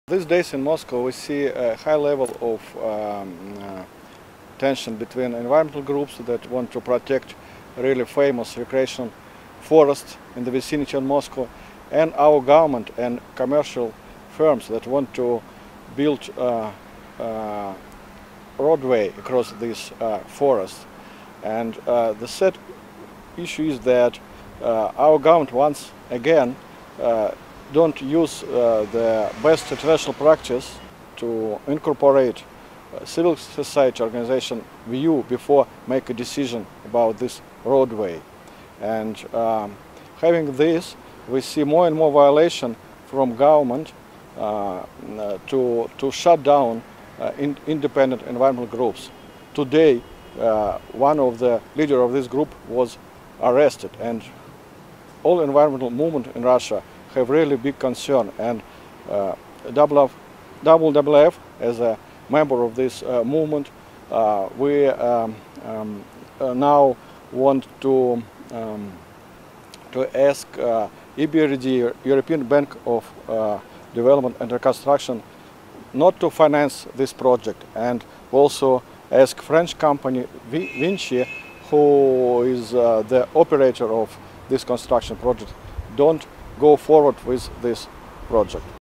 These days in Moscow we see a high level of tension between environmental groups that want to protect really famous recreational forests in the vicinity of Moscow and our government and commercial firms that want to build a roadway across these forests. And the sad issue is that our government once again don't use the best international practice to incorporate civil society organization view before make a decision about this roadway. And having this, we see more and more violation from government to shut down independent environmental groups. Today, one of the leader of this group was arrested, and all environmental movement in Russia have really big concern, and WWF as a member of this movement, we now want to ask EBRD, European Bank of Development and Reconstruction, not to finance this project, and also ask French company Vinci, who is the operator of this construction project, don't go forward with this project.